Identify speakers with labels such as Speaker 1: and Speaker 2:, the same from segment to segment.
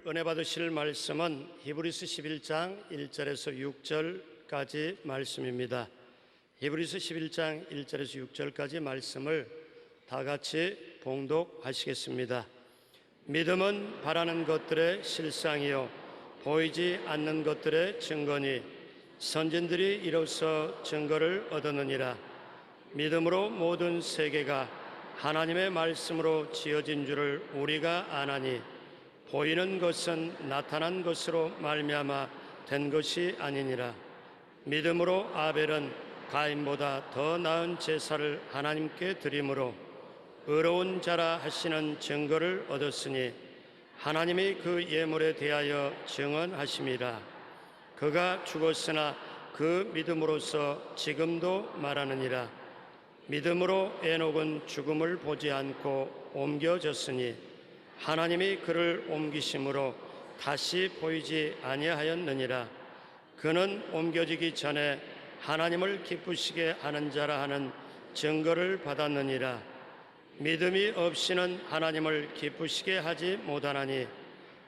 Speaker 1: 은혜 받으실 말씀은 히브리서 11장 1절에서 6절까지 말씀입니다. 히브리서 11장 1절에서 6절까지 말씀을 다 같이 봉독하시겠습니다. 믿음은 바라는 것들의 실상이요 보이지 않는 것들의 증거니 선진들이 이로써 증거를 얻었느니라. 믿음으로 모든 세계가 하나님의 말씀으로 지어진 줄을 우리가 아나니 보이는 것은 나타난 것으로 말미암아 된 것이 아니니라. 믿음으로 아벨은 가인보다 더 나은 제사를 하나님께 드림으로 의로운 자라 하시는 증거를 얻었으니 하나님이 그 예물에 대하여 증언하심이라. 그가 죽었으나 그 믿음으로써 지금도 말하느니라. 믿음으로 에녹은 죽음을 보지 않고 옮겨졌으니 하나님이 그를 옮기심으로 다시 보이지 아니하였느니라. 그는 옮겨지기 전에 하나님을 기쁘시게 하는 자라 하는 증거를 받았느니라. 믿음이 없이는 하나님을 기쁘시게 하지 못하나니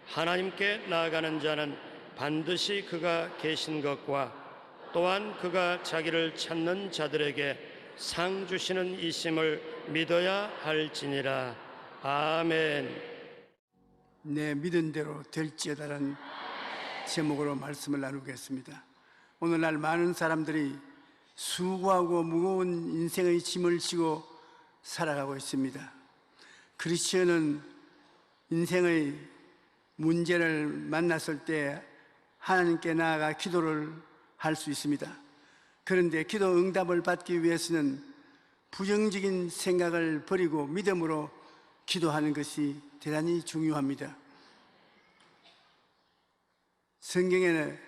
Speaker 1: 하나님께 나아가는 자는 반드시 그가 계신 것과 또한 그가 자기를 찾는 자들에게 상 주시는 이심을 믿어야 할지니라. 아멘.
Speaker 2: 내 믿은 대로 될지어다라는 제목으로 말씀을 나누겠습니다. 오늘날 많은 사람들이 수고하고 무거운 인생의 짐을 지고 살아가고 있습니다. 크리스천은 인생의 문제를 만났을 때 하나님께 나아가 기도를 할 수 있습니다. 그런데 기도 응답을 받기 위해서는 부정적인 생각을 버리고 믿음으로 기도하는 것이 대단히 중요합니다. 성경에는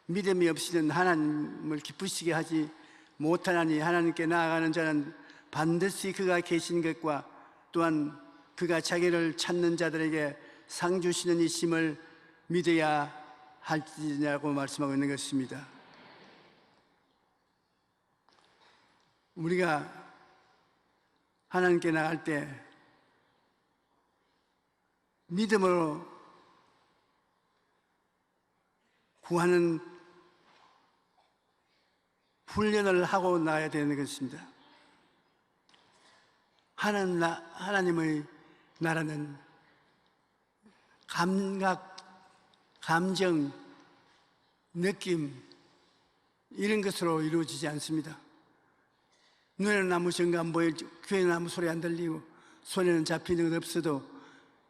Speaker 2: 믿음이 없이는 하나님을 기쁘시게 하지 못하나니 하나님께 나아가는 자는 반드시 그가 계신 것과 또한 그가 자기를 찾는 자들에게 상 주시는 이심을 믿어야 할지냐고 말씀하고 있는 것입니다. 우리가 하나님께 나갈 때 믿음으로 구하는 훈련을 하고 나가야 되는 것입니다. 하나님의 나라는 감각, 감정, 느낌 이런 것으로 이루어지지 않습니다. 눈에는 아무 증거 안 보이고 귀에는 아무 소리 안 들리고 손에는 잡히는 것 없어도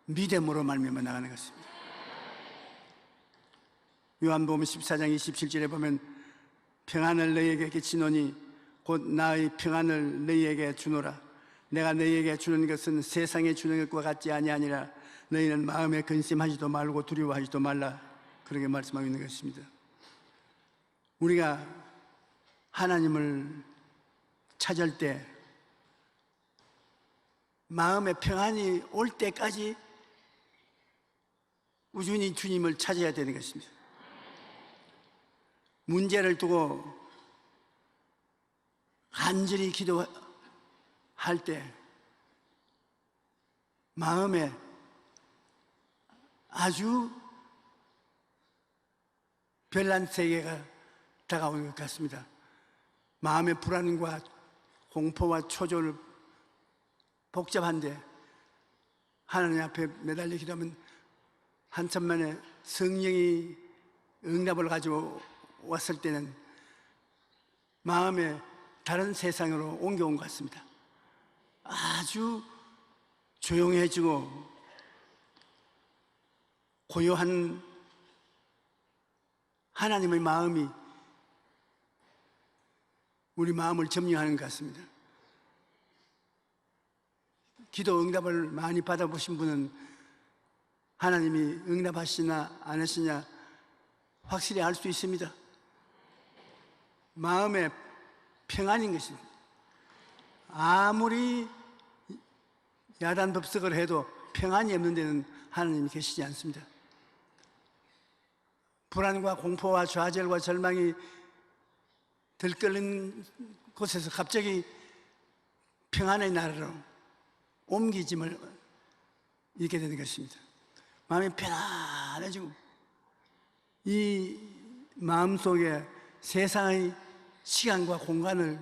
Speaker 2: 믿음으로 말미암아 나가는 것입니다. 요한복음 14장 27절에 보면 평안을 너희에게 끼치노니 곧 나의 평안을 너희에게 주노라. 내가 너희에게 주는 것은 세상에 주는 것과 같지 아니하니라. 너희는 마음에 근심하지도 말고 두려워하지도 말라. 그렇게 말씀하고 있는 것입니다. 우리가 하나님을 찾을 때 마음에 평안이 올 때까지 우준히 주님을 찾아야 되는 것입니다. 문제를 두고 간절히 기도할 때 마음에 아주 별난 세계가 다가오는 것 같습니다. 마음의 불안과 공포와 초조를 복잡한데 하나님 앞에 매달려 기도하면 한참 만에 성령이 응답을 가지고 왔을 때는 마음에 다른 세상으로 옮겨온 것 같습니다. 아주 조용해지고 고요한 하나님의 마음이 우리 마음을 점령하는 것 같습니다. 기도 응답을 많이 받아보신 분은 하나님이 응답하시나 안 하시냐 확실히 알 수 있습니다. 마음의 평안인 것입니다. 아무리 야단법석을 해도 평안이 없는 데는 하나님이 계시지 않습니다. 불안과 공포와 좌절과 절망이 들끓는 곳에서 갑자기 평안의 나라로 옮기짐을 잃게 되는 것입니다. 마음이 편안해지고 이 마음속에 세상의 시간과 공간을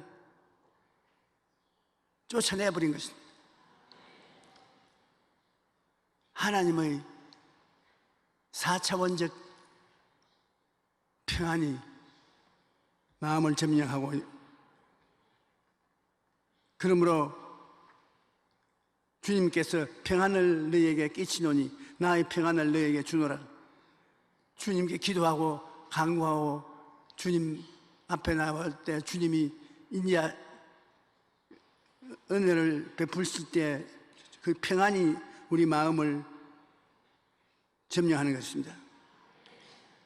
Speaker 2: 쫓아내버린 것입니다. 하나님의 4차원적 평안이 마음을 점령하고, 그러므로 주님께서 평안을 너희에게 끼치노니 나의 평안을 너희에게 주노라. 주님께 기도하고 간구하고 주님 앞에 나올 때 주님이 이제 은혜를 베푸실 때 그 평안이 우리 마음을 점령하는 것입니다.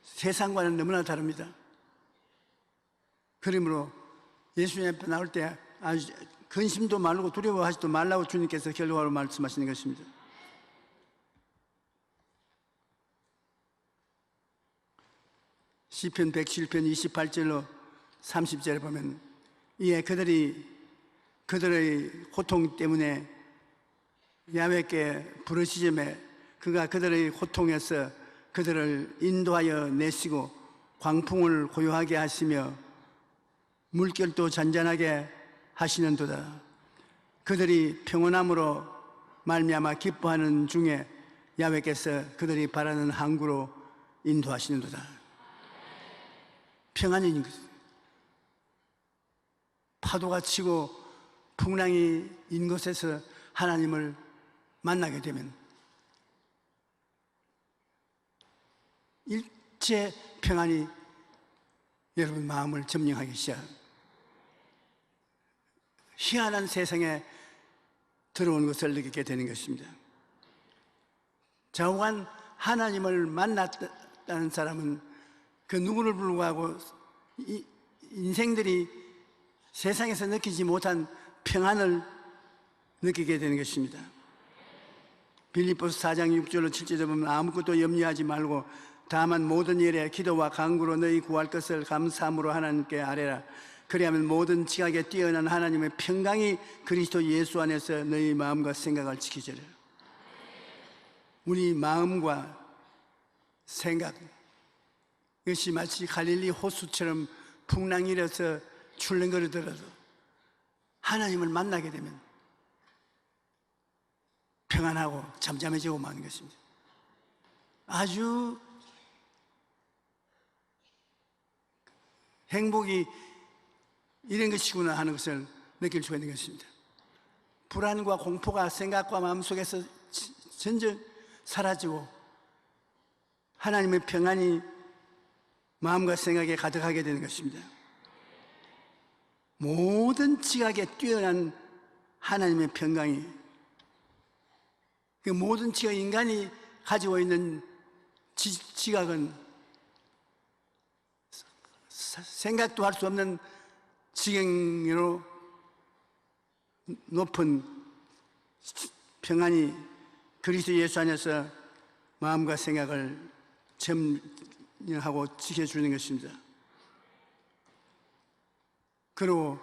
Speaker 2: 세상과는 너무나 다릅니다. 그러므로 예수님 앞에 나올 때 아주 근심도 말고 두려워하지도 말라고 주님께서 결과로 말씀하시는 것입니다. 시편 107편 28절로 30절에 보면 이에 그들의 고통 때문에 야훼께 부르짖음에 그가 그들의 고통에서 그들을 인도하여 내시고 광풍을 고요하게 하시며 물결도 잔잔하게 하시는도다. 그들이 평온함으로 말미암아 기뻐하는 중에 야훼께서 그들이 바라는 항구로 인도하시는도다. 평안이 있는 것입니다. 파도가 치고 풍랑이 있는 곳에서 하나님을 만나게 되면 일체 평안이 여러분 마음을 점령하기 시작합니다. 희한한 세상에 들어온 것을 느끼게 되는 것입니다. 좌우간 하나님을 만났다는 사람은 그 누구를 불구하고 인생들이 세상에서 느끼지 못한 평안을 느끼게 되는 것입니다. 빌립보서 4장 6절로 7절에 보면 아무것도 염려하지 말고 다만 모든 일에 기도와 간구로 너희 구할 것을 감사함으로 하나님께 아뢰라. 그리하면 모든 지각에 뛰어난 하나님의 평강이 그리스도 예수 안에서 너희 마음과 생각을 지키리라. 우리 마음과 생각, 이것이 마치 갈릴리 호수처럼 풍랑이 일어서 출렁거리더라도 하나님을 만나게 되면 평안하고 잠잠해지고 마는 것입니다. 아주 행복이 이런 것이구나 하는 것을 느낄 수가 있는 것입니다. 불안과 공포가 생각과 마음속에서 전적 사라지고 하나님의 평안이 마음과 생각에 가득하게 되는 것입니다. 모든 지각에 뛰어난 하나님의 평강이, 그 모든 지각, 인간이 가지고 있는 지각은 생각도 할 수 없는 지경으로 높은 평안이 그리스도 예수 안에서 마음과 생각을 점령하고 지켜주는 것입니다. 그리고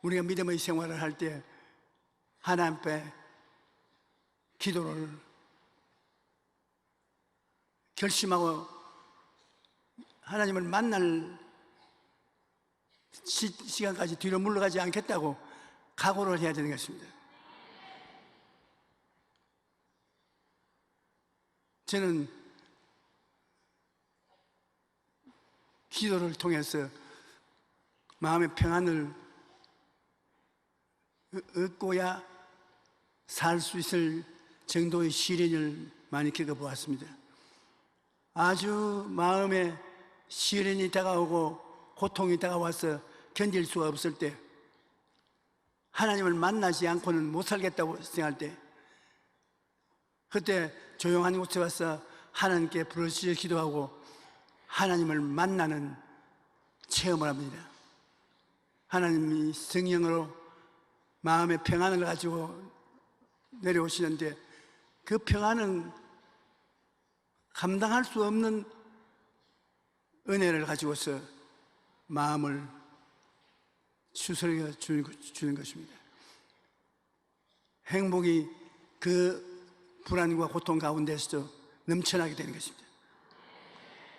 Speaker 2: 우리가 믿음의 생활을 할 때 하나님 앞에 기도를 결심하고 하나님을 만날 시간까지 뒤로 물러가지 않겠다고 각오를 해야 되는 것입니다. 저는 기도를 통해서 마음의 평안을 얻고야 살 수 있을 정도의 시련을 많이 겪어보았습니다. 아주 마음에 시련이 다가오고 고통이 다가와서 견딜 수가 없을 때, 하나님을 만나지 않고는 못 살겠다고 생각할 때, 그때 조용한 곳에 와서 하나님께 부르짖어 기도하고 하나님을 만나는 체험을 합니다. 하나님이 성령으로 마음의 평안을 가지고 내려오시는데 그 평안은 감당할 수 없는 은혜를 가지고서 마음을 추스려 주는 것입니다. 행복이 그 불안과 고통 가운데서도 넘쳐나게 되는 것입니다.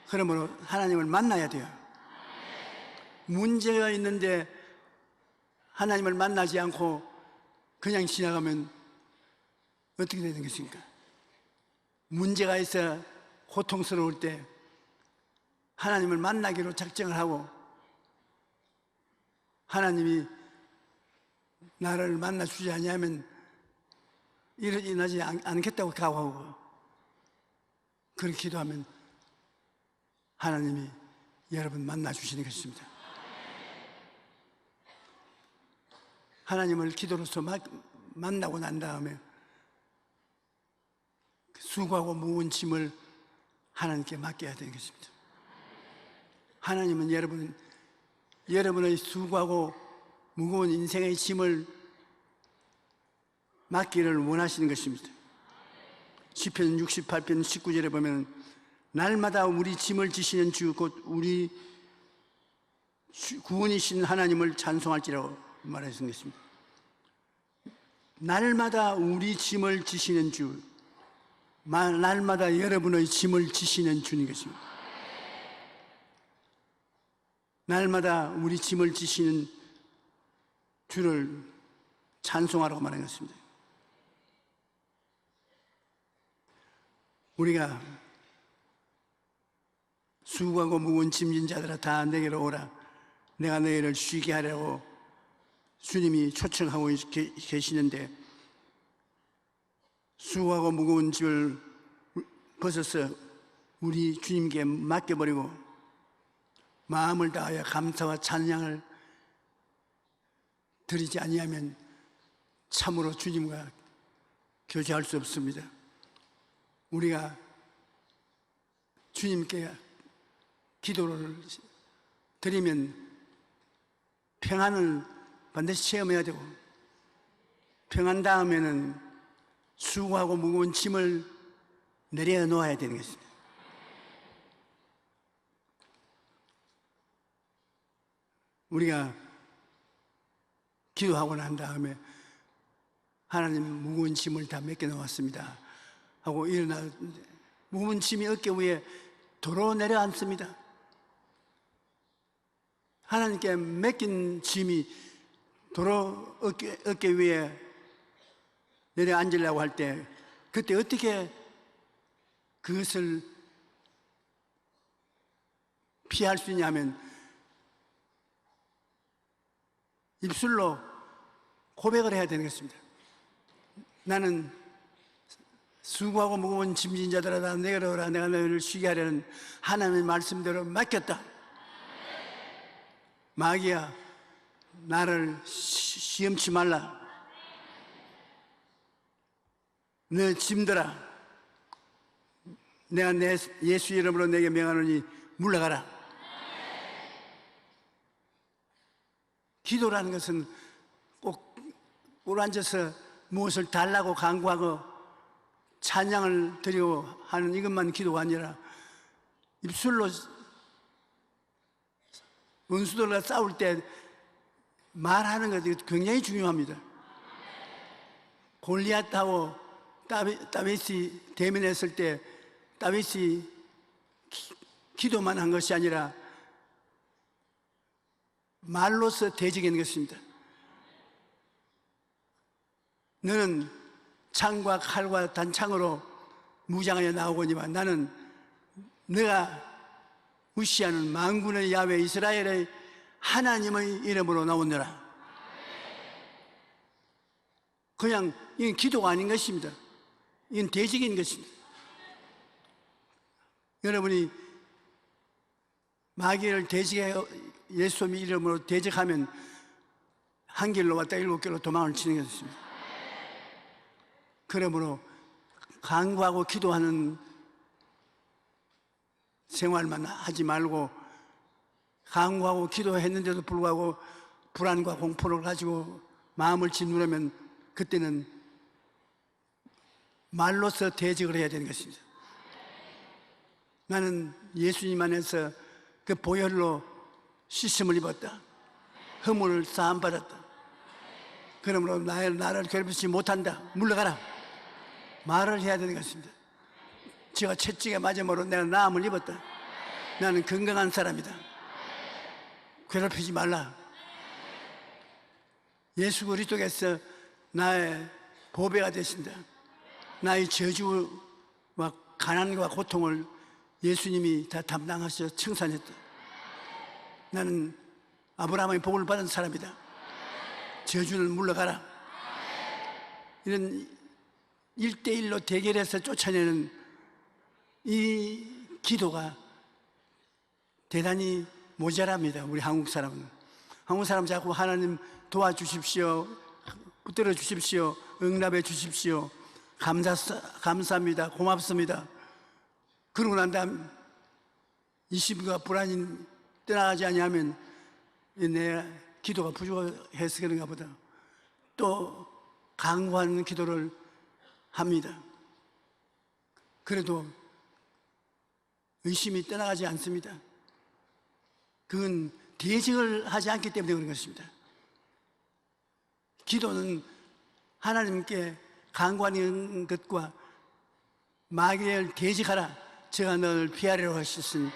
Speaker 2: 그러므로 하나님을 만나야 돼요. 문제가 있는데 하나님을 만나지 않고 그냥 지나가면 어떻게 되는 것입니까? 문제가 있어 고통스러울 때 하나님을 만나기로 작정을 하고 하나님이 나를 만나주지 아니하면 일어나지 않겠다고 각오하고 그렇게 기도하면 하나님이 여러분 만나주시는 것입니다. 하나님을 기도로서 만나고 난 다음에 수고하고 무거운 짐을 하나님께 맡겨야 되는 것입니다. 하나님은 여러분의 수고하고 무거운 인생의 짐을 맡기를 원하시는 것입니다. 시편 68편 19절에 보면 날마다 우리 짐을 지시는 주 곧 우리 구원이신 하나님을 찬송할지라고 말하신 것입니다. 날마다 우리 짐을 지시는 주, 날마다 여러분의 짐을 지시는 주님 것입니다. 날마다 우리 짐을 지시는 주를 찬송하라고 말한 것입니다. 우리가 수고하고 무거운 짐진 자들아 다 내게로 오라. 내가 너희를 쉬게 하려고 주님이 초청하고 계시는데 수고하고 무거운 짐을 벗어서 우리 주님께 맡겨버리고 마음을 다하여 감사와 찬양을 드리지 아니하면 참으로 주님과 교제할 수 없습니다. 우리가 주님께 기도를 드리면 평안을 반드시 체험해야 되고 평안 다음에는 수고하고 무거운 짐을 내려놓아야 되는 것입니다. 우리가 기도하고 난 다음에 하나님 무거운 짐을 다 맡겨놓았습니다 하고 일어나는데 무거운 짐이 어깨 위에 도로 내려앉습니다. 하나님께 맡긴 짐이 도로 어깨 위에 내려앉으려고 할 때 그때 어떻게 그것을 피할 수 있냐면 입술로 고백을 해야 되는 것입니다. 나는 수고하고 무거운 짐진 자들아 다 내게로 오라. 내가 너희를 쉬게 하려는 하나님의 말씀대로 맡겼다. 마귀야 나를 시험치 말라. 너 짐들아 내가 내 예수 이름으로 내게 명하노니 물러가라. 기도라는 것은 꼭 앉아서 무엇을 달라고 간구하고 찬양을 드리고 하는 이것만 기도가 아니라 입술로 원수들과 싸울 때 말하는 것이 굉장히 중요합니다. 골리앗하고 다윗이 대면했을 때 다윗이 기도만 한 것이 아니라 말로서 대적인 것입니다. 너는 창과 칼과 단창으로 무장하여 나오거니와 나는 네가 무시하는 만군의 야훼 이스라엘의 하나님의 이름으로 나오느라. 그냥 이건 기도가 아닌 것입니다. 이건 대적인 것입니다. 여러분이 마귀를 대적해 예수님 이름으로 대적하면 한 길로 왔다 7길로 도망을 치는 것입니다. 그러므로 간구하고 기도하는 생활만 하지 말고 간구하고 기도했는데도 불구하고 불안과 공포를 가지고 마음을 짓누르면 그때는 말로서 대적을 해야 되는 것입니다. 나는 예수님 안에서 그 보혈로 씻음을 입었다. 허물을 사함받았다. 그러므로 나를 괴롭히지 못한다. 물러가라. 말을 해야 되는 것입니다. 제가 채찍에 맞음으로 내가 나음을 입었다. 나는 건강한 사람이다. 괴롭히지 말라. 예수 그리스도께서 나의 보배가 되신다. 나의 저주와 가난과 고통을 예수님이 다 담당하셔 청산했다. 나는 아브라함의 복을 받은 사람이다. 저주는 물러가라. 이런 1대1로 대결해서 쫓아내는 이 기도가 대단히 모자랍니다. 우리 한국 사람은. 한국 사람 자꾸 하나님 도와주십시오, 붙들어 주십시오, 응답해 주십시오, 감사합니다, 고맙습니다. 그러고 난 다음 이심과 불안이 떠나가지 아니하면 내 기도가 부족해서 그런가 보다. 또 강구하는 기도를 합니다. 그래도 의심이 떠나가지 않습니다. 그건 대적을 하지 않기 때문에 그런 것입니다. 기도는 하나님께 간구하는 것과 마귀를 대적하라, 제가 너를 피하리라고 하셨으니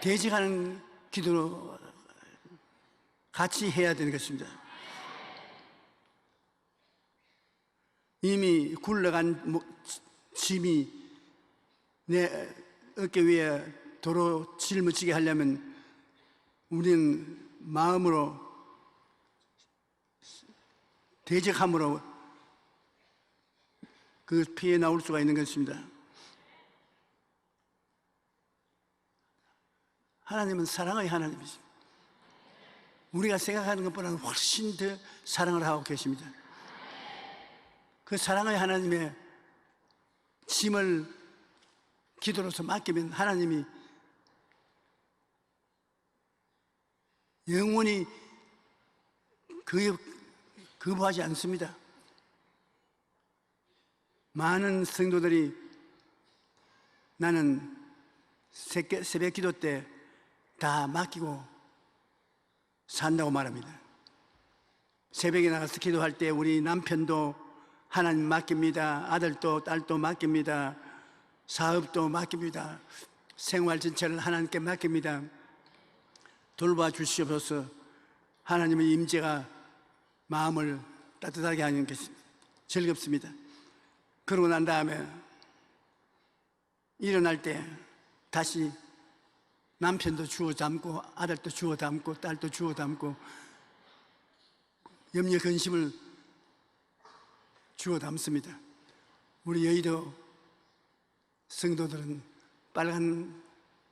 Speaker 2: 대적하는 기도로 같이 해야 되는 것입니다. 이미 굴러간 짐이 내 어깨 위에 도로 짊어지게 하려면 우리는 마음으로 대적함으로 그 피해 나올 수가 있는 것입니다. 하나님은 사랑의 하나님이십니다. 우리가 생각하는 것보다는 훨씬 더 사랑을 하고 계십니다. 그 사랑의 하나님의 짐을 기도로서 맡기면 하나님이 영원히 거부하지 않습니다. 많은 성도들이 나는 새벽 기도 때 다 맡기고 산다고 말합니다. 새벽에 나가서 기도할 때 우리 남편도 하나님 맡깁니다. 아들도 딸도 맡깁니다. 사업도 맡깁니다. 생활 전체를 하나님께 맡깁니다. 돌봐 주시옵소서. 하나님의 임재가 마음을 따뜻하게 하는 것이 즐겁습니다. 그러고 난 다음에 일어날 때 다시 남편도 주워 담고 아들도 주워 담고 딸도 주워 담고 염려 근심을 주워 담습니다. 우리 여의도 성도들은 빨간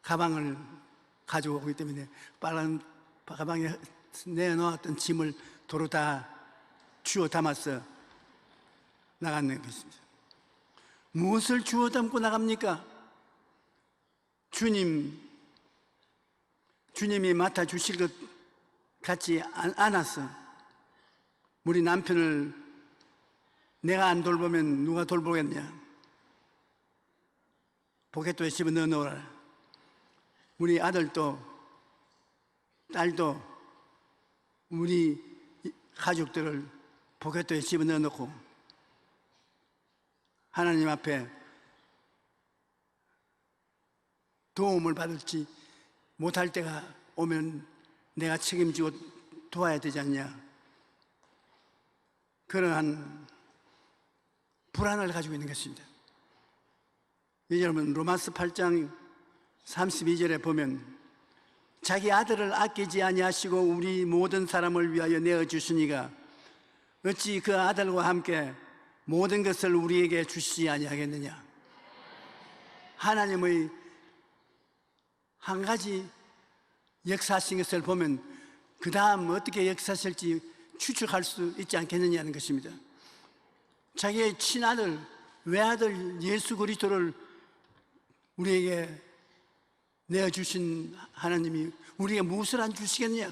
Speaker 2: 가방을 가지고 오기 때문에 빨간 가방에 내놓았던 짐을 도로 다 주워 담아서 나가는 것입니다. 무엇을 주워 담고 나갑니까? 주님이 맡아주실 것 같지 않아서 우리 남편을 내가 안 돌보면 누가 돌보겠냐? 포켓도에 집어넣어 놓으라. 우리 아들도 딸도 우리 가족들을 포켓도에 집어넣어 놓고 하나님 앞에 도움을 받을지 못할 때가 오면 내가 책임지고 도와야 되지 않냐, 그러한 불안을 가지고 있는 것입니다. 여러분, 로마서 8장 32절에 보면 자기 아들을 아끼지 아니하시고 우리 모든 사람을 위하여 내어주시니가 어찌 그 아들과 함께 모든 것을 우리에게 주시지 아니하겠느냐. 하나님의 한 가지 역사하신 것을 보면 그 다음 어떻게 역사하실지 추측할 수 있지 않겠느냐는 것입니다. 자기의 친아들, 외아들 예수 그리스도를 우리에게 내어주신 하나님이 우리에게 무엇을 안 주시겠냐.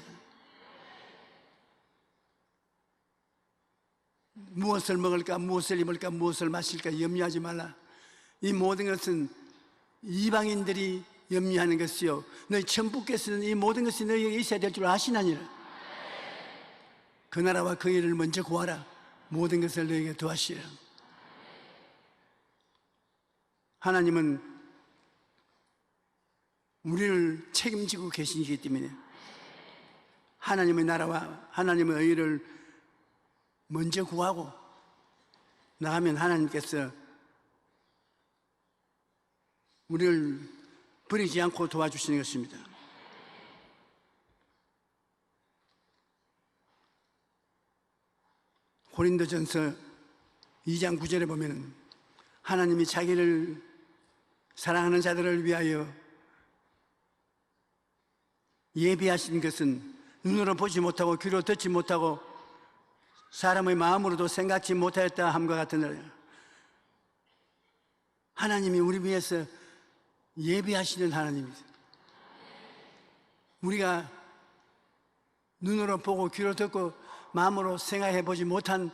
Speaker 2: 무엇을 먹을까, 무엇을 입을까, 무엇을 마실까 염려하지 말라. 이 모든 것은 이방인들이 염려하는 것이요 너희 천부께서는 이 모든 것이 너희에게 있어야 될 줄 아시나니라. 그 나라와 그 일을 먼저 구하라. 모든 것을 너희에게 도하시라. 하나님은 우리를 책임지고 계시기 때문에 하나님의 나라와 하나님의 의를 먼저 구하고 나가면 하나님께서 우리를 버리지 않고 도와주시는 것입니다. 고린도전서 2장 9절에 보면 하나님이 자기를 사랑하는 자들을 위하여 예비하신 것은 눈으로 보지 못하고 귀로 듣지 못하고 사람의 마음으로도 생각지 못하였다 함과 같으니라. 하나님이 우리 위해서 예비하시는 하나님입니다. 우리가 눈으로 보고 귀로 듣고 마음으로 생각해 보지 못한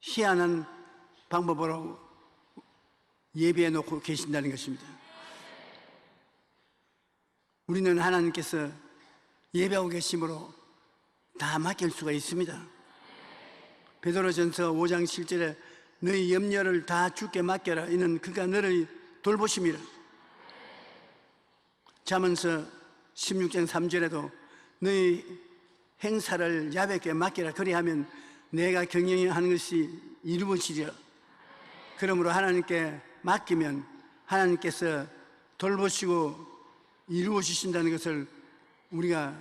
Speaker 2: 희한한 방법으로 예비해 놓고 계신다는 것입니다. 우리는 하나님께서 예배하고 계심으로 다 맡길 수가 있습니다. 베드로전서 5장 7절에 너희 염려를 다 주께 맡겨라. 이는 그가 너를 돌보심이라. 잠언서 16장 3절에도 너희 행사를 야곱에게 맡겨라. 그리하면 내가 경영히 하는 것이 이루어지리라. 그러므로 하나님께 맡기면 하나님께서 돌보시고 이루어 주신다는 것을 우리가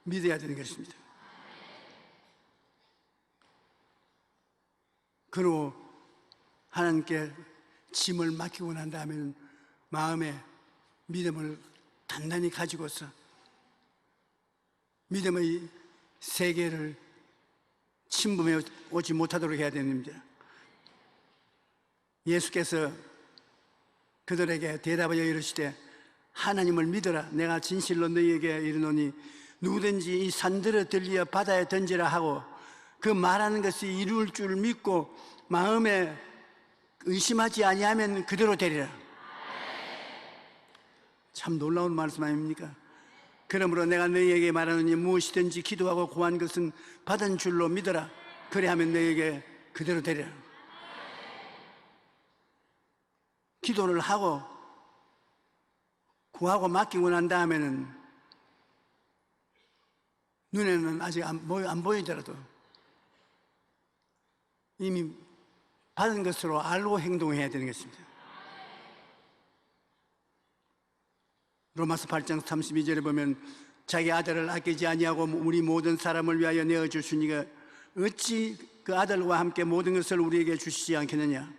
Speaker 2: 믿어야 되는 것입니다. 그리고 하나님께 짐을 맡기고 난 다음에는 마음에 믿음을 단단히 가지고서 믿음의 세계를 침범해 오지 못하도록 해야 됩니다. 예수께서 그들에게 대답하여 이르시되 하나님을 믿어라. 내가 진실로 너희에게 이르노니 누구든지 이 산들을 들리어 바다에 던지라 하고 그 말하는 것이 이룰 줄 믿고 마음에 의심하지 아니하면 그대로 되리라. 참 놀라운 말씀 아닙니까? 그러므로 내가 너희에게 말하노니 무엇이든지 기도하고 구한 것은 받은 줄로 믿어라. 그리하면 너희에게 그대로 되리라. 기도를 하고 구하고 맡기고 난 다음에는 눈에는 아직 안 보이더라도 이미 받은 것으로 알고 행동해야 되는 것입니다. 로마서 8장 32절에 보면 자기 아들을 아끼지 아니하고 우리 모든 사람을 위하여 내어주시니가 어찌 그 아들과 함께 모든 것을 우리에게 주시지 않겠느냐.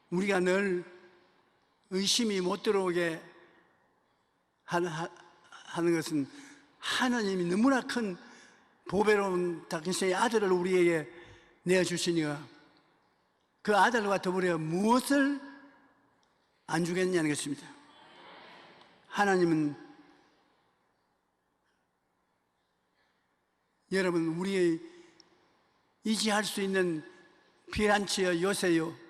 Speaker 2: 우리가 늘 의심이 못 들어오게 하는 것은 하나님이 너무나 큰 보배로운 당신의 아들을 우리에게 내어주시니가 그 아들과 더불어 무엇을 안 주겠냐는 것입니다. 하나님은 여러분 우리의 의지할 수 있는 피란치여 요새요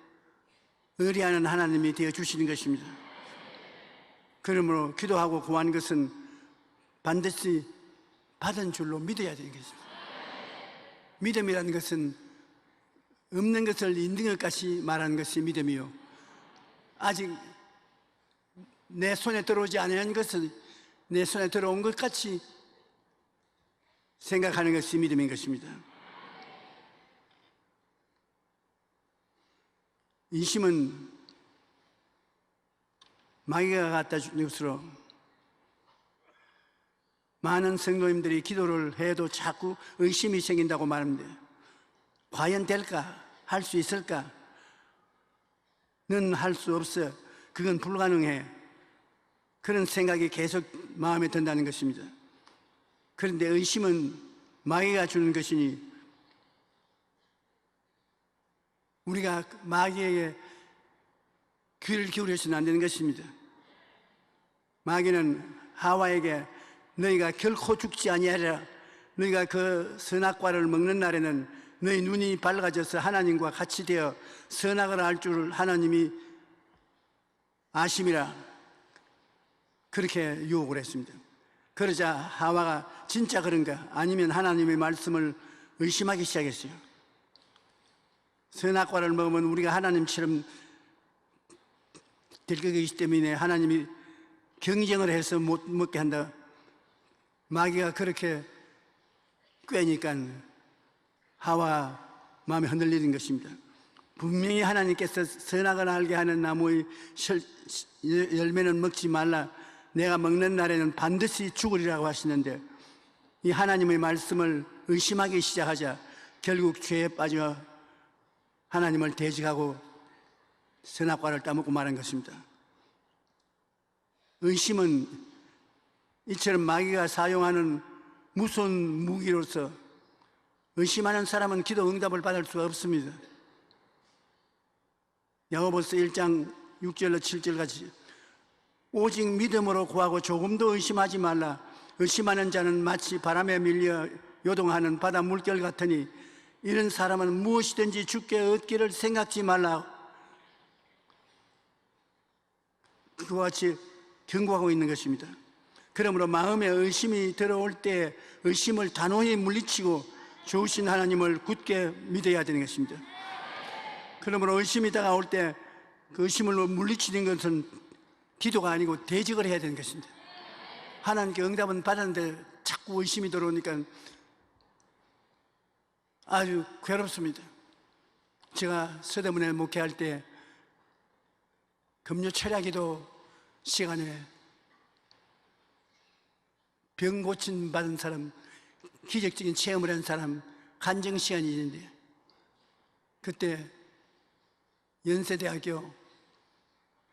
Speaker 2: 의리하는 하나님이 되어주시는 것입니다. 그러므로 기도하고 구한 것은 반드시 받은 줄로 믿어야 되는 것입니다. 믿음이라는 것은 없는 것을 있는 것 같이 말하는 것이 믿음이요 아직 내 손에 들어오지 않은 것을 내 손에 들어온 것 같이 생각하는 것이 믿음인 것입니다. 이심은 마귀가 갖다 준 것으로 많은 성도님들이 기도를 해도 자꾸 의심이 생긴다고 말합니다. 과연 될까? 할 수 있을까? 는 할 수 없어. 그건 불가능해. 그런 생각이 계속 마음에 든다는 것입니다. 그런데 의심은 마귀가 주는 것이니 우리가 마귀에게 귀를 기울여서는 안 되는 것입니다. 마귀는 하와에게 너희가 결코 죽지 아니하리라. 너희가 그 선악과를 먹는 날에는 너희 눈이 밝아져서 하나님과 같이 되어 선악을 알 줄 하나님이 아심이라. 그렇게 유혹을 했습니다. 그러자 하와가 진짜 그런가 아니면 하나님의 말씀을 의심하기 시작했어요. 선악과를 먹으면 우리가 하나님처럼 될 것이기 때문에 하나님이 경쟁을 해서 못 먹게 한다. 마귀가 그렇게 꾀니까 하와 마음이 흔들리는 것입니다. 분명히 하나님께서 선악을 알게 하는 나무의 열매는 먹지 말라, 내가 먹는 날에는 반드시 죽으리라고 하시는데, 이 하나님의 말씀을 의심하기 시작하자 결국 죄에 빠져 하나님을 대적하고 선악과를 따먹고 말한 것입니다. 의심은 이처럼 마귀가 사용하는 무서운 무기로서 의심하는 사람은 기도 응답을 받을 수가 없습니다. 야고보서 1장 6절로 7절까지 오직 믿음으로 구하고 조금도 의심하지 말라. 의심하는 자는 마치 바람에 밀려 요동하는 바다 물결 같으니 이런 사람은 무엇이든지 주께 얻기를 생각지 말라. 그와 같이 경고하고 있는 것입니다. 그러므로 마음에 의심이 들어올 때 의심을 단호히 물리치고 좋으신 하나님을 굳게 믿어야 되는 것입니다. 그러므로 의심이 다가올 때 그 의심을 물리치는 것은 기도가 아니고 대적을 해야 되는 것입니다. 하나님께 응답은 받았는데 자꾸 의심이 들어오니까 아주 괴롭습니다. 제가 서대문에 목회할 때 금요 철야기도 시간에 병 고침 받은 사람, 기적적인 체험을 한 사람 간증 시간이 있는데, 그때 연세대학교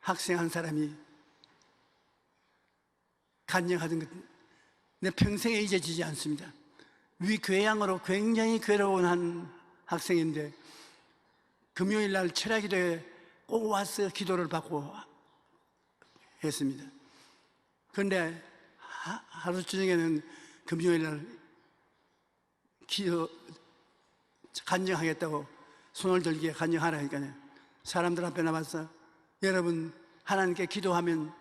Speaker 2: 학생 한 사람이 간증하던 것, 내 평생에 잊어지지 않습니다. 위궤양으로 굉장히 괴로운 한 학생인데 금요일 날 철야기도에 꼭 와서 기도를 받고 했습니다. 그런데 하루 저녁에는 금요일 날 기도 간증하겠다고 손을 들기에 간증하라니까요. 사람들 앞에 나와서 여러분, 하나님께 기도하면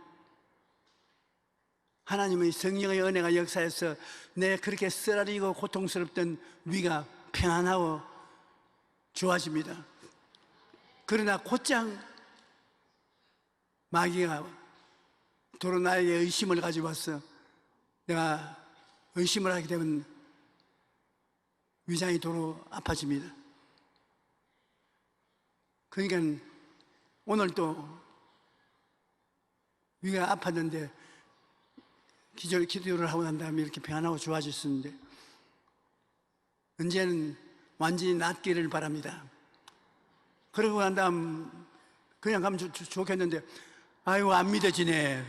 Speaker 2: 하나님의 성령의 은혜가 역사해서 내 그렇게 쓰라리고 고통스럽던 위가 평안하고 좋아집니다. 그러나 곧장 마귀가 도로 나에게 의심을 가지고 왔어. 내가 의심을 하게 되면 위장이 도로 아파집니다. 그러니까 오늘 또 위가 아팠는데 기도를 하고 난 다음에 이렇게 평안하고 좋아졌었는데, 언제는 완전히 낫기를 바랍니다. 그러고 난 다음 그냥 가면 좋겠는데 아유 안 믿어지네.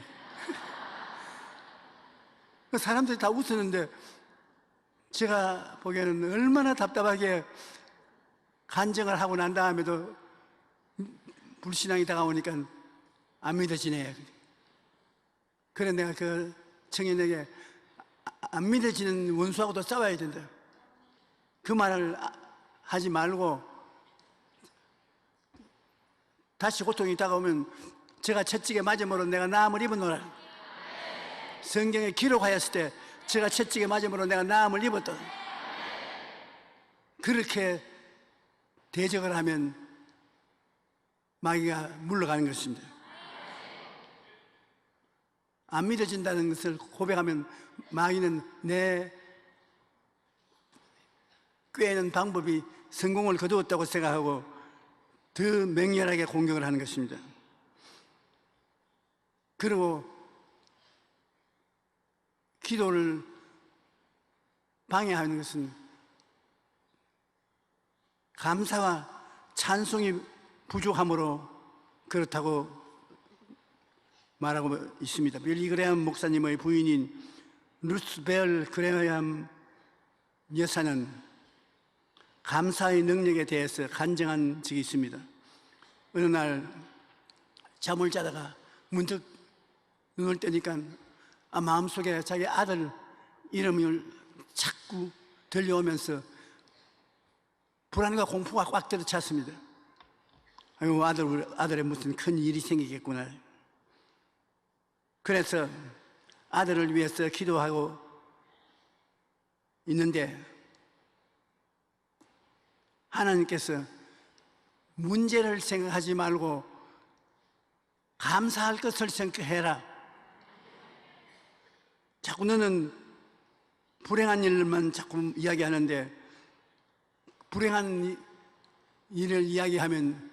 Speaker 2: 사람들이 다 웃었는데 제가 보기에는 얼마나 답답하게 간증을 하고 난 다음에도 불신앙이 다가오니까 안 믿어지네. 그래 내가 그 청년에게 안 믿어지는 원수하고도 싸워야 된다, 그 말을 하지 말고 다시 고통이 다가오면 제가 채찍에 맞음으로 내가 나음을 입었노라. 성경에 기록하였을 때 제가 채찍에 맞음으로 내가 나음을 입었다. 그렇게 대적을 하면 마귀가 물러가는 것입니다. 안 믿어진다는 것을 고백하면 마귀는 내 꾀는 방법이 성공을 거두었다고 생각하고 더 맹렬하게 공격을 하는 것입니다. 그리고 기도를 방해하는 것은 감사와 찬송이 부족함으로 그렇다고 말하고 있습니다. 빌리 그레함 목사님의 부인인 루스 벨 그레함 여사는 감사의 능력에 대해서 간증한 적이 있습니다. 어느 날 잠을 자다가 문득 눈을 뜨니까 마음속에 자기 아들 이름을 자꾸 들려오면서 불안과 공포가 꽉 들어찼습니다. 아이고, 아들에 무슨 큰 일이 생기겠구나. 그래서 아들을 위해서 기도하고 있는데 하나님께서 문제를 생각하지 말고 감사할 것을 생각해라. 자꾸 너는 불행한 일만 자꾸 이야기하는데, 불행한 일을 이야기하면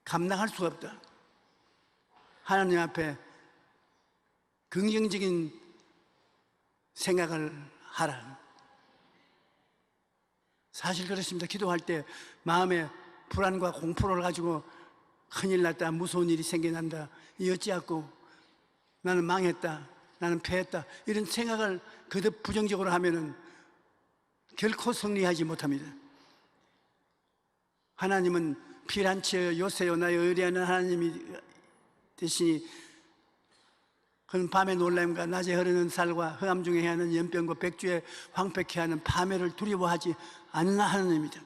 Speaker 2: 감당할 수가 없다. 하나님 앞에 긍정적인 생각을 하라. 사실 그렇습니다. 기도할 때 마음에 불안과 공포를 가지고 큰일 났다, 무서운 일이 생겨난다, 이 어찌하고 나는 망했다, 나는 패했다, 이런 생각을 그득 부정적으로 하면은 결코 승리하지 못합니다. 하나님은 피란치여 요새여 나의 의뢰하는 하나님이 되시니 그는 밤의 놀람과 낮에 흐르는 살과 흑암 중에 해하는 연병과 백주에 황폐케 하는 파멸을 두려워하지 않는 하나님입니다.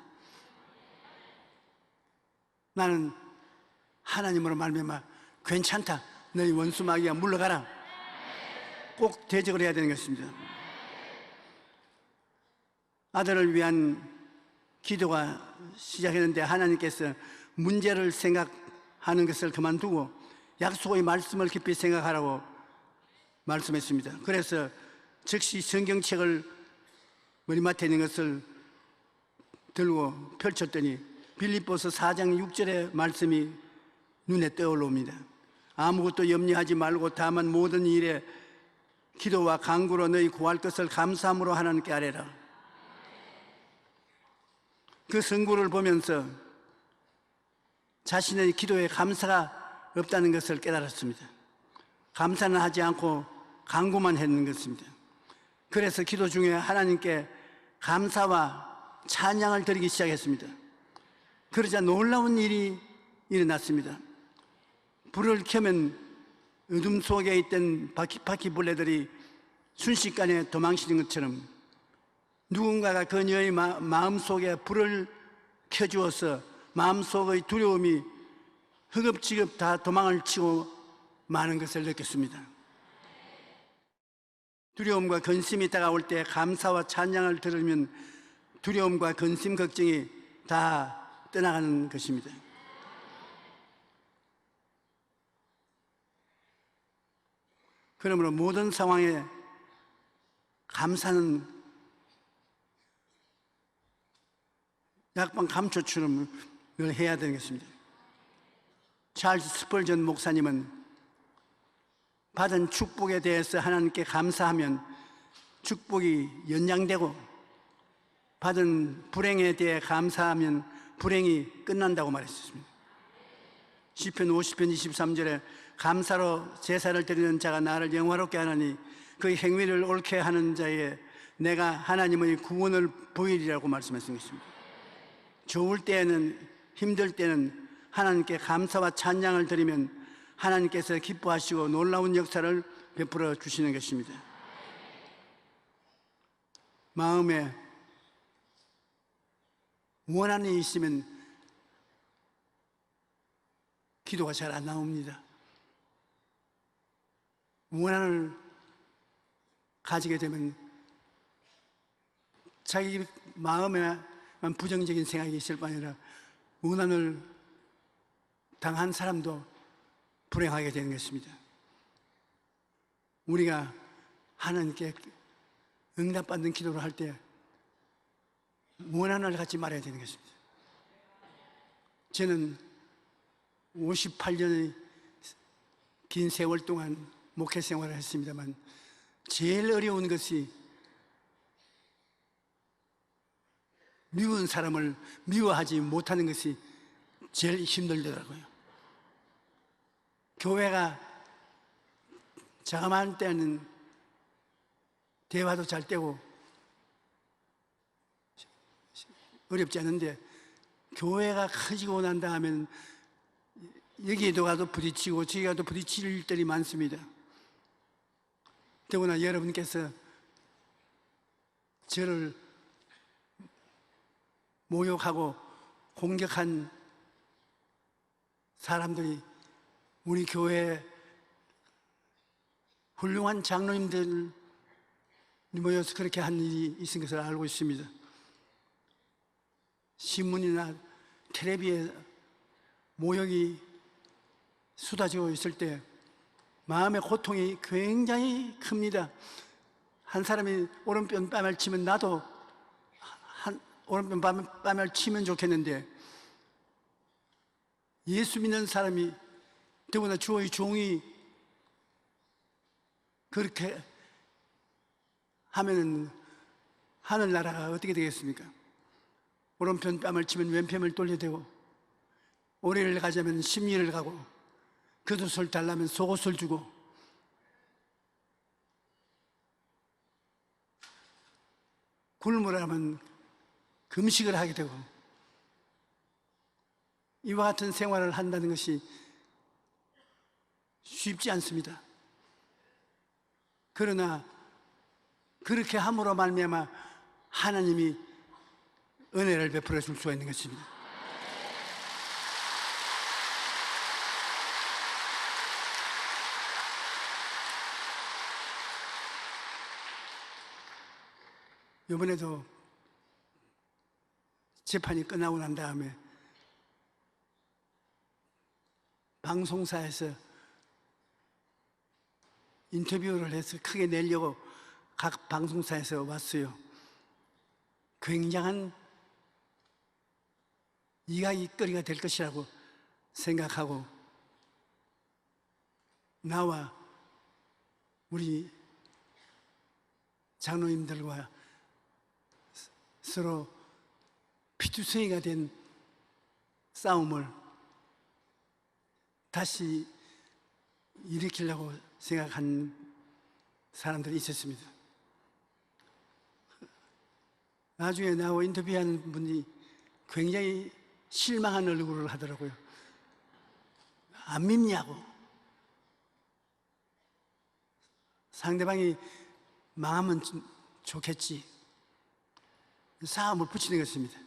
Speaker 2: 나는 하나님으로 말미암아 괜찮다, 너희 원수 마귀야 물러가라, 꼭 대적을 해야 되는 것입니다. 아들을 위한 기도가 시작했는데 하나님께서 문제를 생각하는 것을 그만두고 약속의 말씀을 깊이 생각하라고 말씀했습니다. 그래서 즉시 성경책을 머리맡에 있는 것을 들고 펼쳤더니 빌립보서 4장 6절의 말씀이 눈에 떠올라옵니다. 아무것도 염려하지 말고 다만 모든 일에 기도와 간구로 너희 구할 것을 감사함으로 하나님께 아뢰라. 그 성구를 보면서 자신의 기도에 감사가 없다는 것을 깨달았습니다. 감사는 하지 않고 간구만 했는 것입니다. 그래서 기도 중에 하나님께 감사와 찬양을 드리기 시작했습니다. 그러자 놀라운 일이 일어났습니다. 불을 켜면 어둠 속에 있던 바퀴벌레들이 순식간에 도망치는 것처럼 누군가가 그녀의 마음속에 불을 켜주어서 마음속의 두려움이 허겁지겁 다 도망을 치고 마는 것을 느꼈습니다. 두려움과 근심이 다가올 때 감사와 찬양을 들으면 두려움과 근심, 걱정이 다 떠나가는 것입니다. 그러므로 모든 상황에 감사는 약방 감초처럼 늘 해야 되는 것입니다. 찰스 스펄전 목사님은 받은 축복에 대해서 하나님께 감사하면 축복이 연장되고 받은 불행에 대해 감사하면 불행이 끝난다고 말했습니다. 시편 50편 23절에 감사로 제사를 드리는 자가 나를 영화롭게 하나니 그의 행위를 옳게 하는 자에 내가 하나님의 구원을 보이리라고 말씀했습니다. 좋을 때에는, 힘들 때는 하나님께 감사와 찬양을 드리면 하나님께서 기뻐하시고 놀라운 역사를 베풀어 주시는 것입니다. 마음에 원한이 있으면 기도가 잘 안 나옵니다. 원한을 가지게 되면 자기 마음에만 부정적인 생각이 있을 뿐 아니라 원한을 당한 사람도 불행하게 되는 것입니다. 우리가 하나님께 응답받는 기도를 할 때 원한을 갖지 말아야 되는 것입니다. 저는 58년의 긴 세월 동안 목회 생활을 했습니다만 제일 어려운 것이 미운 사람을 미워하지 못하는 것이 제일 힘들더라고요. 교회가 자그마한 때는 대화도 잘 되고 어렵지 않은데 교회가 커지고 난 다음에는 여기에도 가도 부딪히고 저기 가도 부딪힐 때이 많습니다. 더구나 여러분께서 저를 모욕하고 공격한 사람들이 우리 교회에 훌륭한 장로님들 모여서 그렇게 한 일이 있은 것을 알고 있습니다. 신문이나 텔레비에 모욕이 쏟아지고 있을 때 마음의 고통이 굉장히 큽니다. 한 사람이 오른편 뺨을 치면 나도 오른편 뺨을 치면 좋겠는데, 예수 믿는 사람이, 더구나 주의 종이 그렇게 하면은 하늘나라가 어떻게 되겠습니까? 오른편 뺨을 치면 왼편을 돌려대고, 오리를 가자면 십리를 가고, 겉옷을 달라면 속옷을 주고, 굶으라면 금식을 하게 되고, 이와 같은 생활을 한다는 것이 쉽지 않습니다. 그러나 그렇게 함으로 말미암아 하나님이 은혜를 베풀어 줄 수가 있는 것입니다. 이번에도 재판이 끝나고 난 다음에 방송사에서 인터뷰를 해서 크게 내려고 각 방송사에서 왔어요. 굉장한 이야기거리가 될 것이라고 생각하고, 나와 우리 장로님들과 서로 피투성이가 된 싸움을 다시 일으키려고 생각한 사람들이 있었습니다. 나중에 나와 인터뷰하는 분이 굉장히 실망한 얼굴을 하더라고요. 안 믿냐고. 상대방이 망하면 좋겠지. 싸움을 붙이는 것입니다.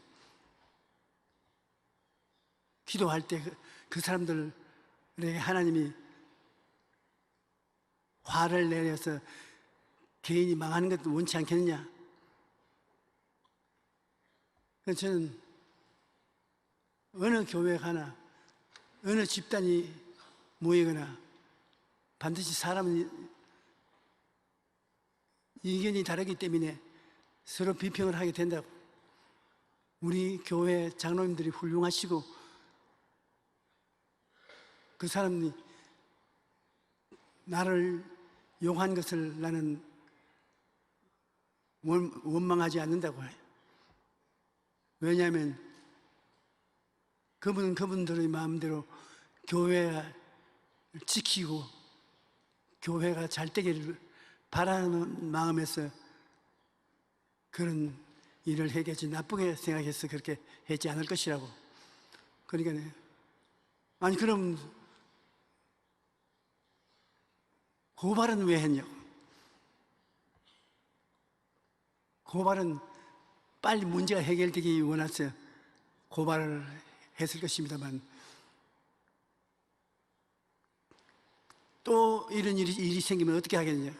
Speaker 2: 기도할 때 그 사람들에게 하나님이 화를 내려서 개인이 망하는 것도 원치 않겠느냐. 그래서 저는 어느 교회 가나 어느 집단이 모이거나 반드시 사람은 의견이 다르기 때문에 서로 비평을 하게 된다고. 우리 교회 장로님들이 훌륭하시고, 그 사람이 나를 욕한 것을 나는 원망하지 않는다고 해요. 왜냐하면 그분은 그분들의 마음대로 교회를 지키고 교회가 잘 되기를 바라는 마음에서 그런 일을 해야지, 나쁘게 생각해서 그렇게 하지 않을 것이라고. 그러니까 아니 그럼 고발은 왜 했냐고. 고발은 빨리 문제가 해결되기 원해서 고발을 했을 것입니다만, 또 이런 일이 생기면 어떻게 하겠냐.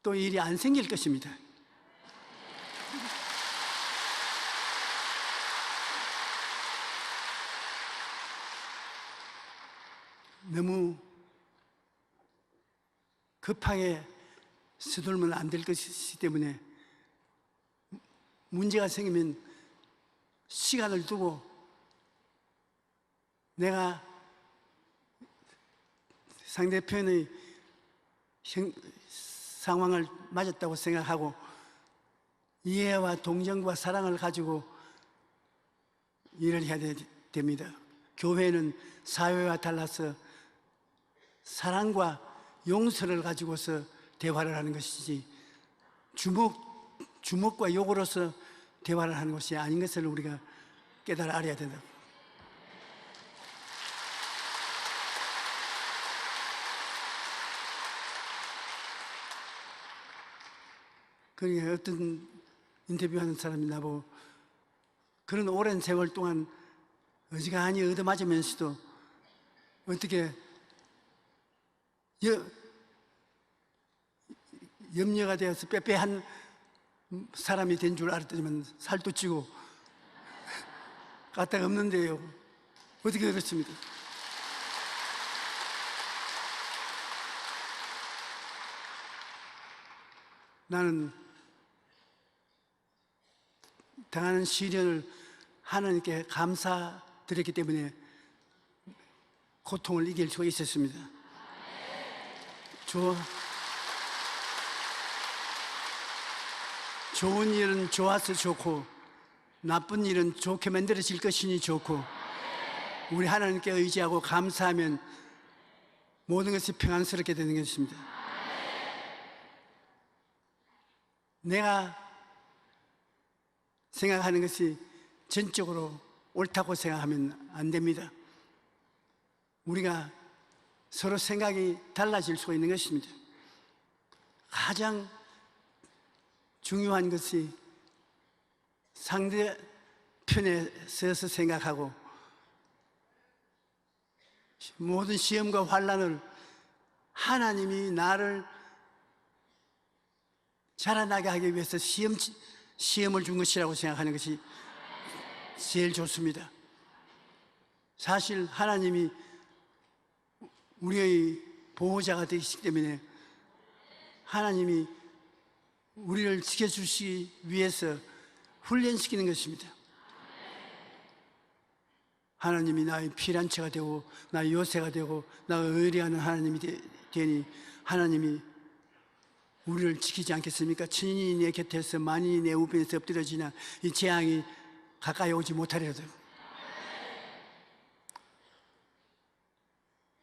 Speaker 2: 또 일이 안 생길 것입니다. 너무 급하게 서둘면 안 될 것이기 때문에 문제가 생기면 시간을 두고 내가 상대편의 상황을 맞았다고 생각하고 이해와 동정과 사랑을 가지고 일을 해야 됩니다. 교회는 사회와 달라서 사랑과 용서를 가지고서 대화를 하는 것이지 주먹과 욕으로서 대화를 하는 것이 아닌 것을 우리가 깨달아 알아야 된다. 그러니까 어떤 인터뷰하는 사람이 나보고 그런 오랜 세월 동안 어지간히 얻어맞으면서도 어떻게 염려가 되어서 빼빼한 사람이 된 줄 알았더니만 살도 찌고 까딱 없는데요. 어떻게 그렇습니까? 나는 당하는 시련을 하나님께 감사드렸기 때문에 고통을 이길 수가 있었습니다. 좋은 일은 좋아서 좋고 나쁜 일은 좋게 만들어질 것이니 좋고, 우리 하나님께 의지하고 감사하면 모든 것이 평안스럽게 되는 것입니다. 내가 생각하는 것이 전적으로 옳다고 생각하면 안 됩니다. 우리가 서로 생각이 달라질 수가 있는 것입니다. 가장 중요한 것이 상대편에 서서 생각하고, 모든 시험과 환난을 하나님이 나를 자라나게 하기 위해서 시험을 준 것이라고 생각하는 것이 제일 좋습니다. 사실 하나님이 우리의 보호자가 되시기 때문에 하나님이 우리를 지켜주시기 위해서 훈련시키는 것입니다. 하나님이 나의 피난처가 되고 나의 요새가 되고 나의 의뢰하는 하나님이 되니 하나님이 우리를 지키지 않겠습니까? 천인이 내 곁에서 만인이 내 우편에서 엎드려지나 이 재앙이 가까이 오지 못하리로다.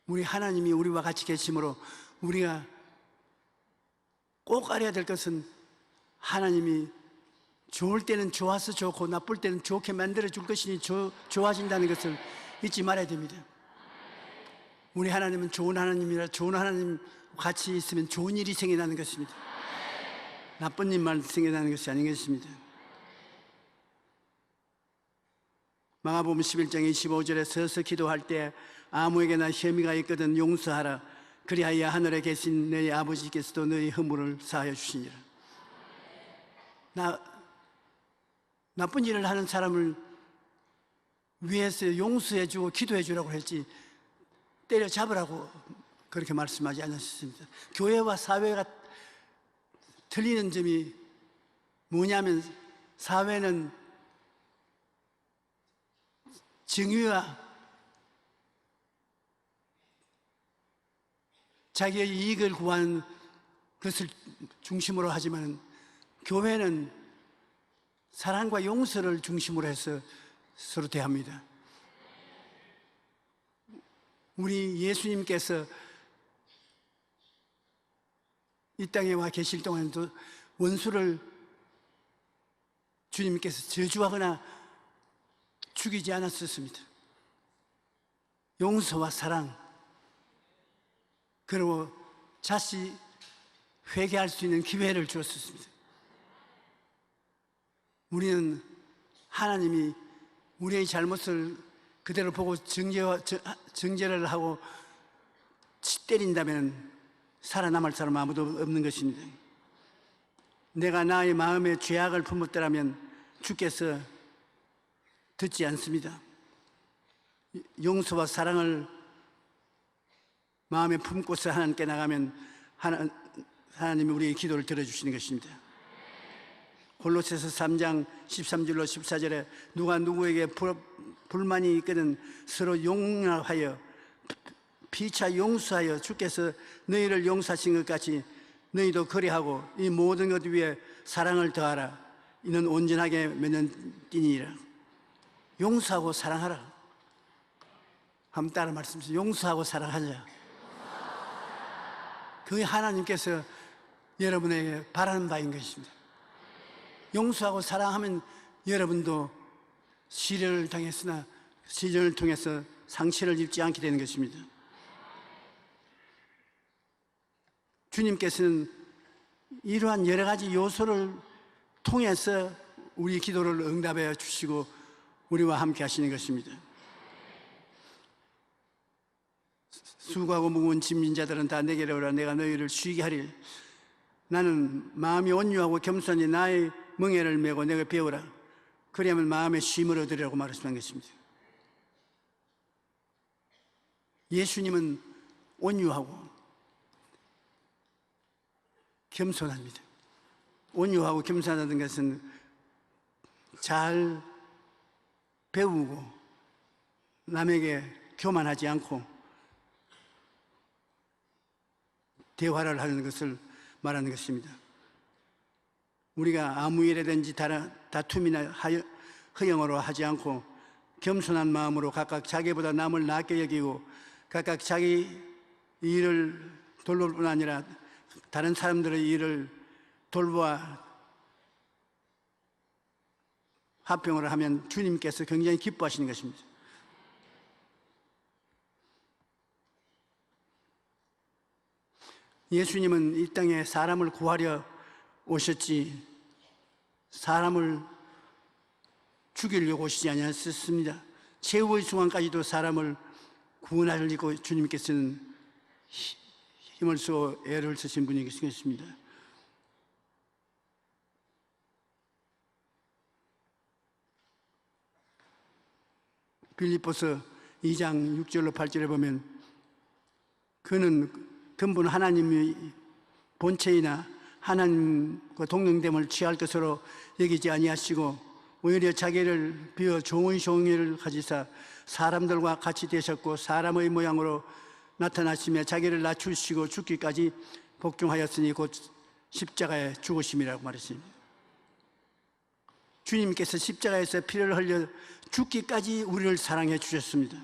Speaker 2: 우리 하나님이 우리와 같이 계심으로 우리가 꼭 알아야 될 것은, 하나님이 좋을 때는 좋아서 좋고 나쁠 때는 좋게 만들어 줄 것이니 좋아진다는 것을 잊지 말아야 됩니다. 우리 하나님은 좋은 하나님이라 좋은 하나님 같이 있으면 좋은 일이 생겨나는 것입니다. 나쁜 일만 생겨나는 것이 아닌 것입니다. 마가복음 11장 25절에 서서 기도할 때 아무에게나 혐의가 있거든 용서하라. 그리하여 하늘에 계신 너희 아버지께서도 너희 허물을 사하여 주시니라. 나쁜 일을 하는 사람을 위해서 용서해 주고 기도해 주라고 했지 때려잡으라고 그렇게 말씀하지 않았습니다. 교회와 사회가 틀리는 점이 뭐냐면, 사회는 정의와 자기의 이익을 구하는 것을 중심으로 하지만, 교회는 사랑과 용서를 중심으로 해서 서로 대합니다. 우리 예수님께서 이 땅에 와 계실 동안도 원수를 주님께서 저주하거나 죽이지 않았었습니다. 용서와 사랑, 그리고 자신 회개할 수 있는 기회를 주었습니다. 우리는 하나님이 우리의 잘못을 그대로 보고 정죄를 하고 때린다면 살아남을 사람 아무도 없는 것입니다. 내가 나의 마음에 죄악을 품었더라면 주께서 듣지 않습니다. 용서와 사랑을 마음에 품고서 하나님께 나가면 하나님이 우리의 기도를 들어주시는 것입니다. 골로새서 3장 13절로 14절에 누가 누구에게 불만이 있거든 서로 용납하여 피차 용서하여 주께서 너희를 용서하신 것 같이 너희도 그리하고 이 모든 것 위에 사랑을 더하라. 이는 온전하게 맺는 띠니라. 용서하고 사랑하라. 한번 따라 말씀하세요. 용서하고 사랑하자. 그게 하나님께서 여러분에게 바라는 바인 것입니다. 용서하고 사랑하면 여러분도 시련을 당했으나 시련을 통해서 상처를 입지 않게 되는 것입니다. 주님께서는 이러한 여러 가지 요소를 통해서 우리 기도를 응답해 주시고 우리와 함께 하시는 것입니다. 수고하고 무거운 짐진 자들은 다 내게로 오라. 내가 너희를 쉬게 하리라. 나는 마음이 온유하고 겸손히 나의 멍에를 메고 내가 배우라. 그리하면 마음에 쉼을 얻으리라고 말씀한 것입니다. 예수님은 온유하고 겸손합니다. 온유하고 겸손하다는 것은 잘 배우고 남에게 교만하지 않고 대화를 하는 것을 말하는 것입니다. 우리가 아무 일이든지 다툼이나 허영으로 하지 않고 겸손한 마음으로 각각 자기보다 남을 낮게 여기고 각각 자기 일을 돌볼 뿐 아니라 다른 사람들의 일을 돌보아 화평을 하면 주님께서 굉장히 기뻐하시는 것입니다. 예수님은 이 땅에 사람을 구하려 오셨지 사람을 죽이려고 오시지 아니하셨습니다. 최후의 순간까지도 사람을 구원하려고 주님께서는 힘을 쓰고 애를 쓰신 분이 계시겠습니다. 빌립보서 2장 6절로 8절에 보면 그는 근본 하나님의 본체이나 하나님과 동등됨을 취할 것으로 여기지 아니하시고 오히려 자기를 비워 종의 종의를 가지사 사람들과 같이 되셨고 사람의 모양으로 나타나시며 자기를 낮추시고 죽기까지 복종하였으니 곧 십자가에 죽으심이라고 말했습니다. 주님께서 십자가에서 피를 흘려 죽기까지 우리를 사랑해 주셨습니다.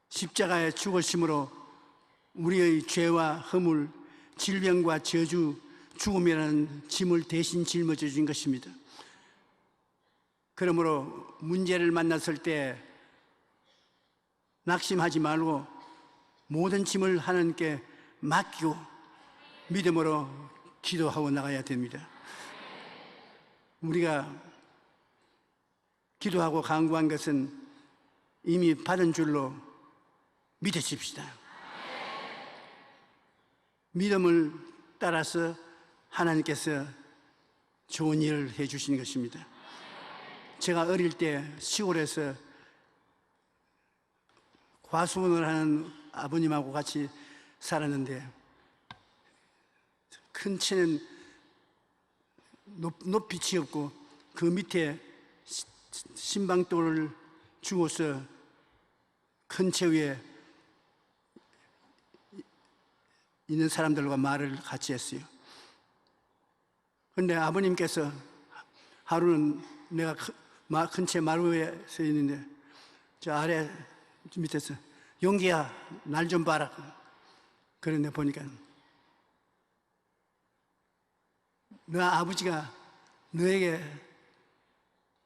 Speaker 2: 십자가에 죽으심으로 우리의 죄와 허물, 질병과 저주, 죽음이라는 짐을 대신 짊어져 주신 것입니다. 그러므로 문제를 만났을 때 낙심하지 말고 모든 짐을 하나님께 맡기고 믿음으로 기도하고 나가야 됩니다. 우리가 기도하고 간구한 것은 이미 받은 줄로 믿으십시다. 믿음을 따라서 하나님께서 좋은 일을 해 주시는 것입니다. 제가 어릴 때 시골에서 과수원을 하는 아버님하고 같이 살았는데 큰 채는 높이 지었고 그 밑에 신방돌을 주고서 큰 채 위에 있는 사람들과 말을 같이 했어요. 그런데 아버님께서 하루는 내가 큰 채 마루 위에 서 있는데 저 아래 밑에서 용기야 날 좀 봐라. 그런데 보니까 너 아버지가 너에게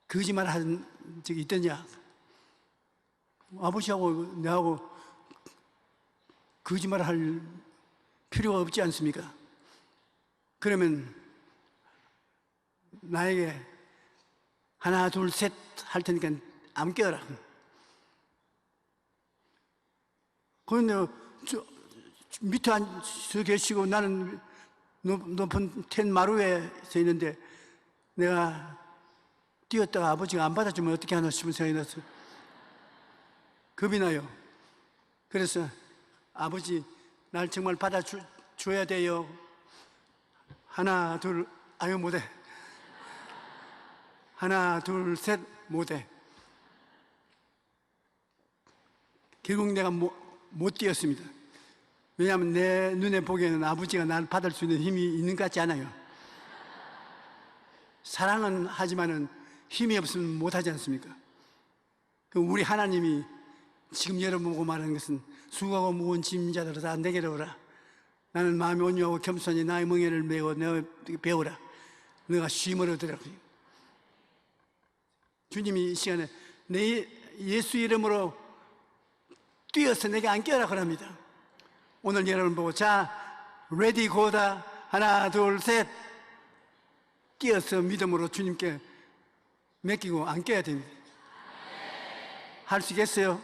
Speaker 2: 거짓말 한 적이 있더냐? 아버지하고 내하고 거짓말 할 필요가 없지 않습니까? 그러면 나에게 하나 둘 셋 할 테니까 안 깨어라. 그런데 저 밑에 앉아 계시고 나는 높은 텐 마루에 서 있는데 내가 뛰었다가 아버지가 안 받아주면 어떻게 하나 싶은 생각이 났어요. 겁이 나요. 그래서 아버지 날 정말 받아줘야 돼요. 하나 둘 아유 못해. 하나 둘 셋 못해. 결국 내가 못 뛰었습니다. 왜냐하면 내 눈에 보기에는 아버지가 날 받을 수 있는 힘이 있는 것 같지 않아요. 사랑은 하지만은 힘이 없으면 못하지 않습니까? 우리 하나님이 지금 여러분 보고 말하는 것은 수고하고 무거운 짐진 자들아 다 내게로 오라. 나는 마음이 온유하고 겸손히 나의 멍에를 메고 내가 배우라. 너가 쉼을 얻으라. 주님이 이 시간에 내 예수 이름으로 뛰어서 내게 안겨라 그럽니다. 오늘 여러분 보고 자 레디 고다 하나 둘 셋 뛰어서 믿음으로 주님께 맡기고 안겨야 됩니다. 할 수 있겠어요?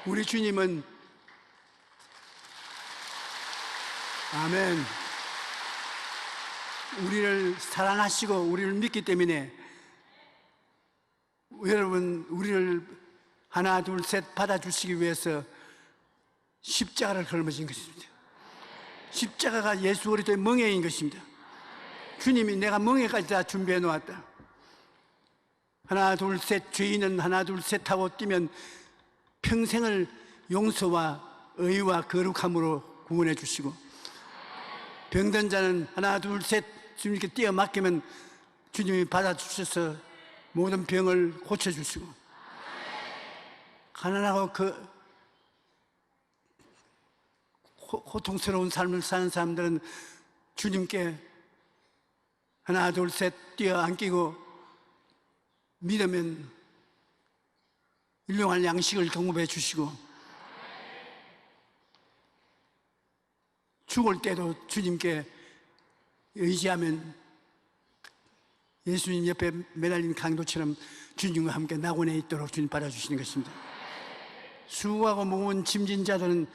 Speaker 2: 우리 주님은 아멘 우리를 사랑하시고 우리를 믿기 때문에 여러분 우리를 하나 둘 셋 받아주시기 위해서 십자가를 걸으신 것입니다. 십자가가 예수 그리스도의 멍에인 것입니다. 주님이 내가 멍에까지 다 준비해 놓았다. 하나 둘 셋, 죄인은 하나 둘 셋 하고 뛰면 평생을 용서와 의와 거룩함으로 구원해 주시고, 병든 자는 하나 둘 셋 주님께 뛰어 맡기면 주님이 받아주셔서 모든 병을 고쳐주시고, 가난하고 고통스러운 삶을 사는 사람들은 주님께 하나 둘 셋 뛰어 안기고 믿으면 일용할 양식을 공급해 주시고, 죽을 때도 주님께 의지하면 예수님 옆에 매달린 강도처럼 주님과 함께 낙원에 있도록 주님 받아주시는 것입니다. 수고하고 무거운 짐진 자들은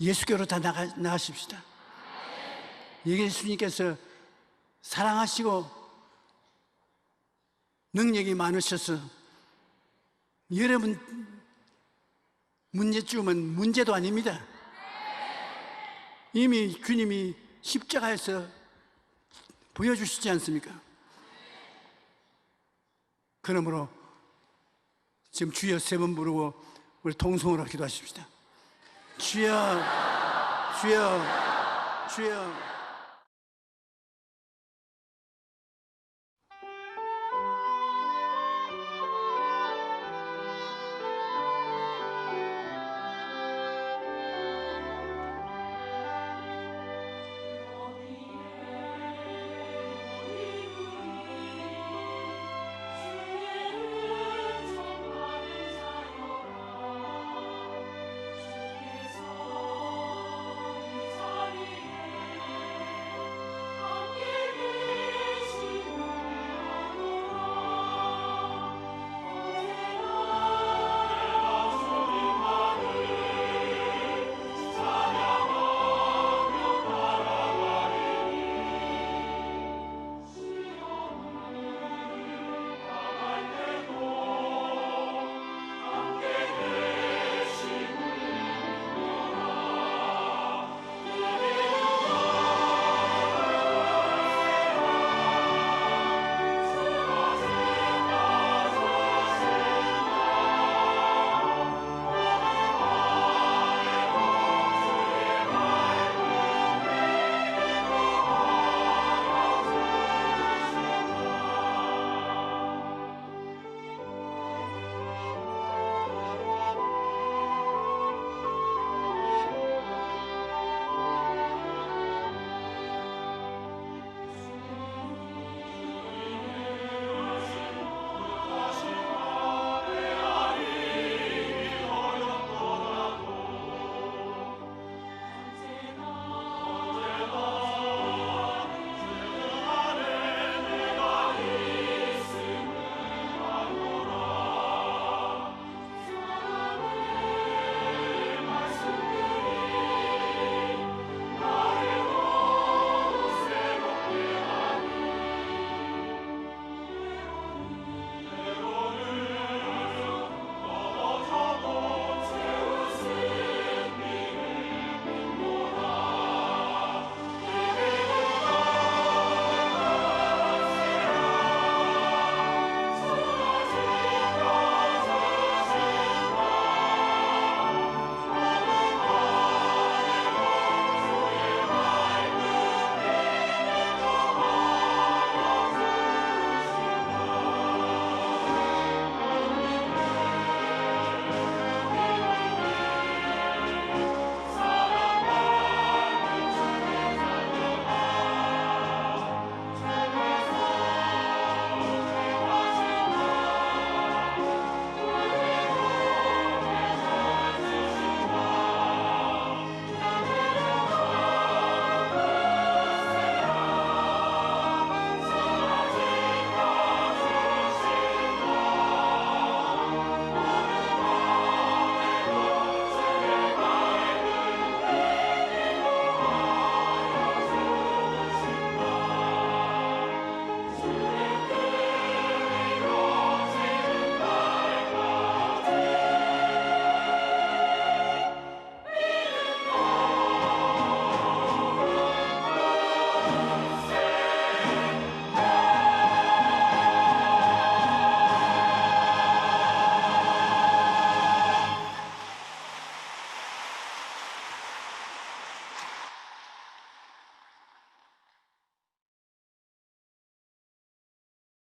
Speaker 2: 예수께로 다 나가십시다. 예수님께서 사랑하시고 능력이 많으셔서 여러분 문제쯤은 문제도 아닙니다. 이미 주님이 십자가에서 보여주시지 않습니까? 그러므로 지금 주여 3번 부르고 우리 통성으로 기도하십시다. 주여, 주여, 주여.